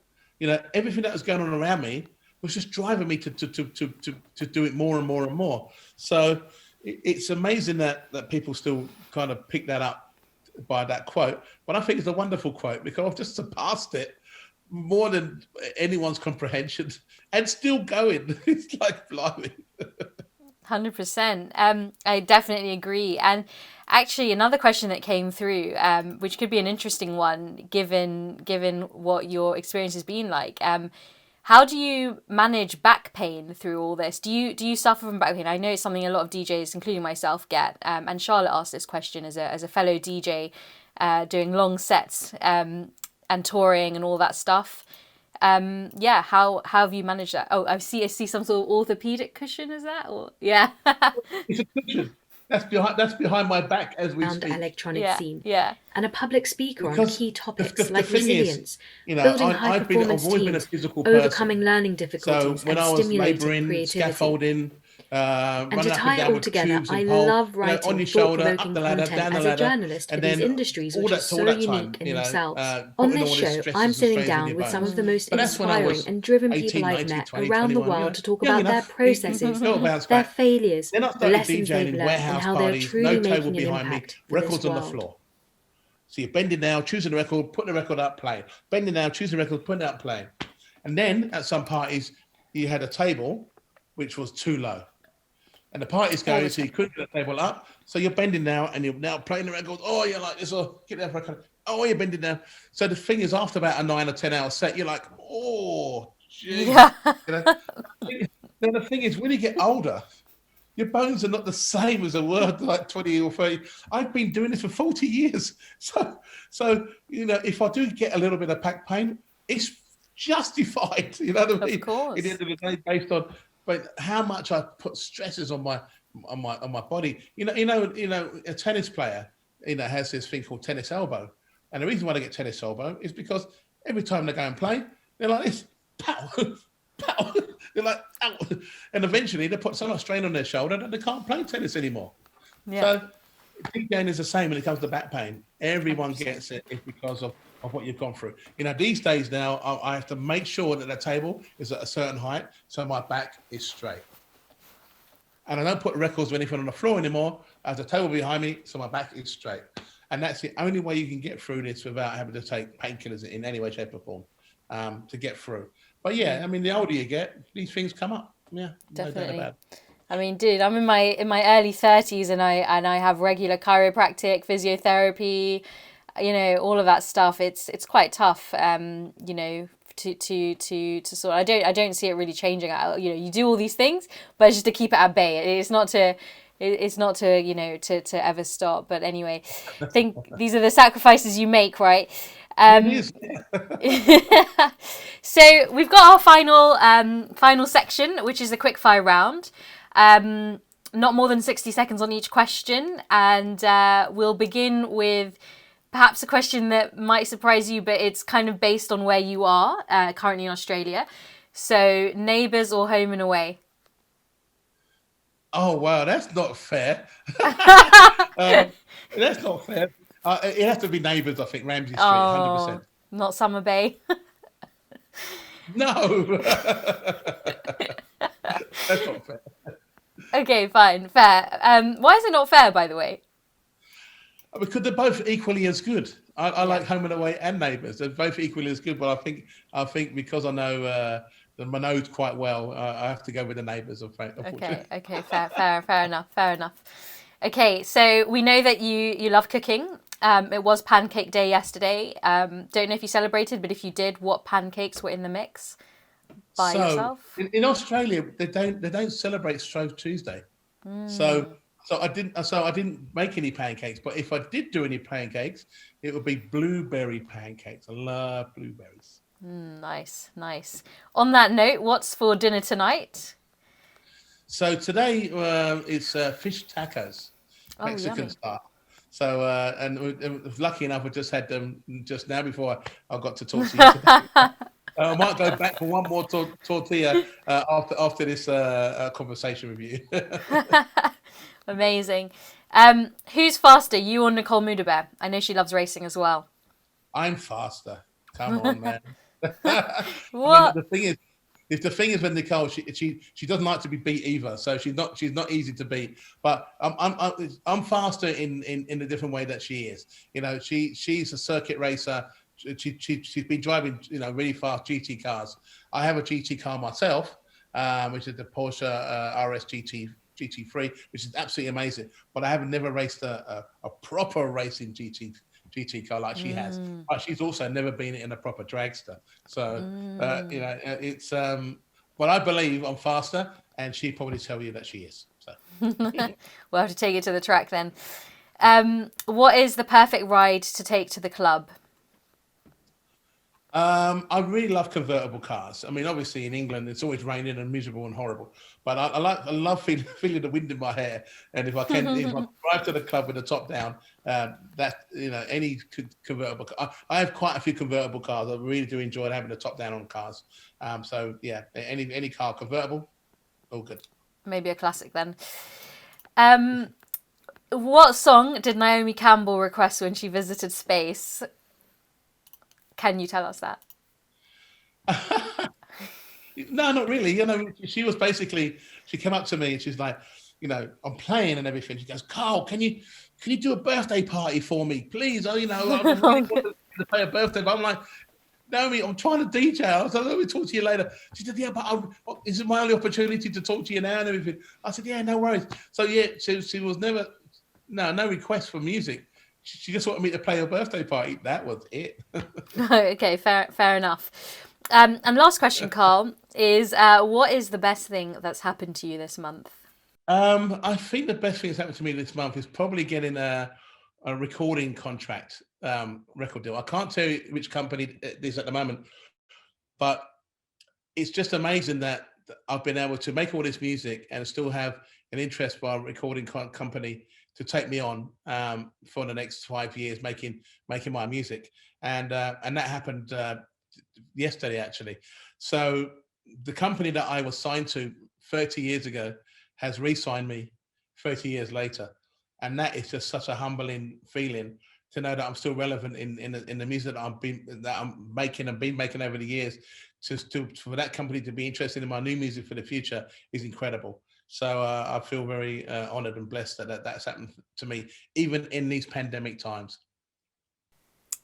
Everything that was going on around me was just driving me to do it more and more and more. So it's amazing that people still kind of pick that up by that quote. But I think it's a wonderful quote, because I've just surpassed it more than anyone's comprehension and still going. It's like blimey. 100%. I definitely agree. And actually, another question that came through, which could be an interesting one, given what your experience has been like. How do you manage back pain through all this? Do you suffer from back pain? I know it's something a lot of DJs, including myself, get. And Charlotte asked this question as a fellow DJ, doing long sets and touring and all that stuff. How have you managed that? Oh, I see some sort of orthopedic cushion. Is that? Or yeah. It's a cushion. That's behind my back as we speak. Electronic scene. Yeah. And a public speaker on key topics like thing resilience, is, building high-performance I've always been a teams, physical person. overcoming learning difficulties, So when and I was stimulating labouring, creativity. scaffolding, And running to up tie and it down all with together, tubes I and poles, love writing on your shoulder, up thought-provoking the ladder, content down the as ladder, a journalist and in these then industries all which that, are so all that unique time, in themselves. On putting this all show, stresses I'm and sitting strains in down your with some bones. of the most But that's when I inspiring was and driven 18, people I've 19, met 20, around the 21, world to talk young about their enough, processes, girl bounce their back. failures, Then I the started lessons DJing they've in learned, and warehouse how they're parties, truly no table making an behind me, impact for this records on the world. floor. So you're bending down, choosing the record, putting the record up, playing. Bending down, choosing the record, putting it up, playing. And then at some parties, you had a table which was too low. And the party's going, so you couldn't get the table up. So you're bending now, and you're now playing the record. Oh, you're like this, or get that record. Oh, you're bending down. So the thing is, after about a 9 or 10 hour set, you're like, oh, geez. Yeah. Then the thing is, when you get older, your bones are not the same as they were like 20 or 30. I've been doing this for 40 years. So if I do get a little bit of back pain, it's justified. You know what I mean? Of course. At the end of the day, based on how much I put stresses on my body. A tennis player, has this thing called tennis elbow. And the reason why they get tennis elbow is because every time they go and play, they're like this, pow, pow. They're like, ow. And eventually they put so much strain on their shoulder that they can't play tennis anymore. Yeah. So DJing is the same when it comes to back pain. Everyone gets it because of what you've gone through. These days now, I have to make sure that the table is at a certain height so my back is straight. And I don't put records or anything on the floor anymore. I have the table behind me so my back is straight. And that's the only way you can get through this without having to take painkillers in any way, shape or form to get through. But yeah, I mean, the older you get, these things come up. Yeah, Definitely. No doubt about it. I mean, dude, I'm in my early 30s, and I have regular chiropractic, physiotherapy, all of that stuff. It's quite tough, to sort. I don't see it really changing. You do all these things, but it's just to keep it at bay. It's not to it's not to, you know, to ever stop. But anyway, I think these are the sacrifices you make, right? It is. So we've got our final section, which is a quick fire round. Not more than 60 seconds on each question, and we'll begin with perhaps a question that might surprise you, but it's kind of based on where you are currently in Australia. So, neighbours or home and away? Oh wow, that's not fair. That's not fair. It has to be neighbours, I think. Ramsey Street, 100%. Not Summer Bay. No, that's not fair. Okay, fine, fair. Why is it not fair, by the way? Because they're both equally as good. I like home and away and neighbours. They're both equally as good. But I think because I know the Minogues quite well, I have to go with the neighbours. Okay, fair enough. Okay, so we know that you love cooking. It was Pancake Day yesterday. Don't know if you celebrated, but if you did, what pancakes were in the mix by yourself? In Australia, they don't celebrate Shrove Tuesday. So I didn't make any pancakes. But if I did do any pancakes, it would be blueberry pancakes. I love blueberries. Nice. On that note, what's for dinner tonight? So today it's fish tacos, Mexican style. So and lucky enough, I just had them just now before I got to talk to you today. I might go back for one more tortilla after this conversation with you. Amazing. Who's faster, you or Nicole Mudaber? I know she loves racing as well. I'm faster. Come on, man. What? I mean, the thing is when Nicole, she doesn't like to be beat either, so she's not easy to beat. But I'm faster in a different way that she is. You know, she's a circuit racer. She's been driving, you know, really fast GT cars. I have a GT car myself, which is the Porsche RS GT3, which is absolutely amazing. But I have never raced a proper racing GT car like she has. But she's also never been in a proper dragster. So you know, it's but I believe I'm faster, and she'd probably tell you that she is. So We'll have to take it to the track then. What is the perfect ride to take to the club? I really love convertible cars. I mean, obviously in England it's always raining and miserable and horrible, but I love feeling the wind in my hair. And if I drive to the club with the top down, that, you know, any convertible car. I have quite a few convertible cars. I really do enjoy having the top down on cars. So yeah, any car convertible, all good. Maybe a classic then. What song did Naomi Campbell request when she visited space? Can you tell us that? No, not really. You know, she came up to me and she's like, you know, I'm playing and everything. She goes, Carl, can you do a birthday party for me, please? Oh, you know, I really want to play a birthday. But I'm like, Naomi, I'm trying to DJ. I was like, let me talk to you later. She said, yeah, but is it my only opportunity to talk to you now and everything? I said, yeah, no worries. So yeah, she was never, no request for music. She just wanted me to play her birthday party. That was it. Okay, fair enough. And last question, Carl, is what is the best thing that's happened to you this month? I think the best thing that's happened to me this month is probably getting a recording contract, record deal. I can't tell you which company it is at the moment, but it's just amazing that I've been able to make all this music and still have an interest by a recording company to take me on for the next 5 years, making my music, and that happened yesterday actually. So the company that I was signed to 30 years ago has re-signed me 30 years later, and that is just such a humbling feeling to know that I'm still relevant in the music that I'm making and been making over the years. For that company to be interested in my new music for the future is incredible. So I feel very honored and blessed that's happened to me, even in these pandemic times.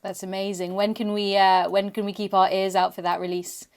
That's amazing. When can we keep our ears out for that release?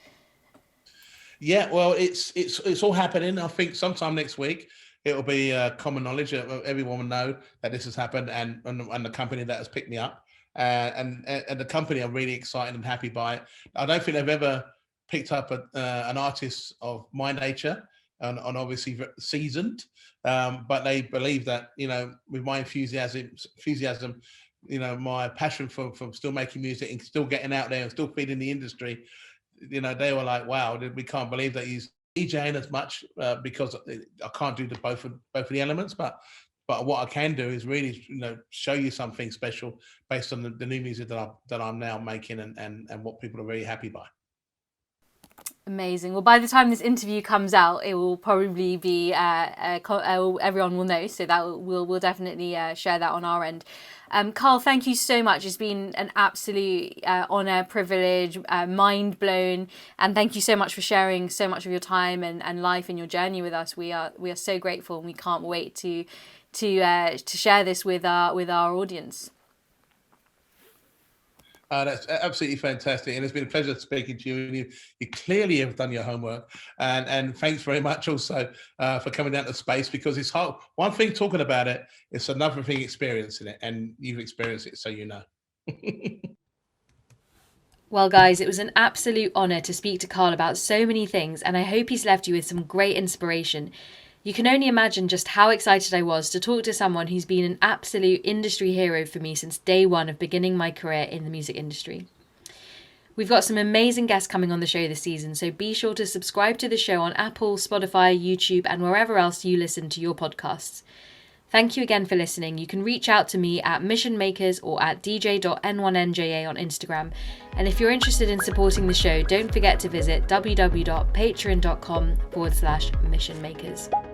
Yeah, well, it's all happening. I think sometime next week it'll be common knowledge. Everyone will know that this has happened, and the company that has picked me up, and the company I'm really excited and happy by it. I don't think they've ever picked up an artist of my nature and obviously seasoned, but they believe that, you know, with my enthusiasm, you know, my passion for still making music and still getting out there and still feeding the industry, you know, they were like, wow, we can't believe that he's DJing as much, because I can't do both of the elements, but what I can do is really, you know, show you something special based on the new music that I'm now making and what people are very happy by. Amazing. Well, by the time this interview comes out, it will probably be everyone will know. So that we'll definitely share that on our end. Carl, thank you so much. It's been an absolute honor, privilege, mind blown, and thank you so much for sharing so much of your time and life and your journey with us. We are so grateful, and we can't wait to share this with our audience. That's absolutely fantastic, and it's been a pleasure speaking to you. And you clearly have done your homework, and thanks very much also for coming down to space, because it's hard. One thing talking about it, it's another thing experiencing it, and you've experienced it, so you know. Well, guys, it was an absolute honour to speak to Carl about so many things, and I hope he's left you with some great inspiration. You can only imagine just how excited I was to talk to someone who's been an absolute industry hero for me since day one of beginning my career in the music industry. We've got some amazing guests coming on the show this season, so be sure to subscribe to the show on Apple, Spotify, YouTube, and wherever else you listen to your podcasts. Thank you again for listening. You can reach out to me at Mission Makers or at dj.n1nja on Instagram. And if you're interested in supporting the show, don't forget to visit www.patreon.com/missionmakers.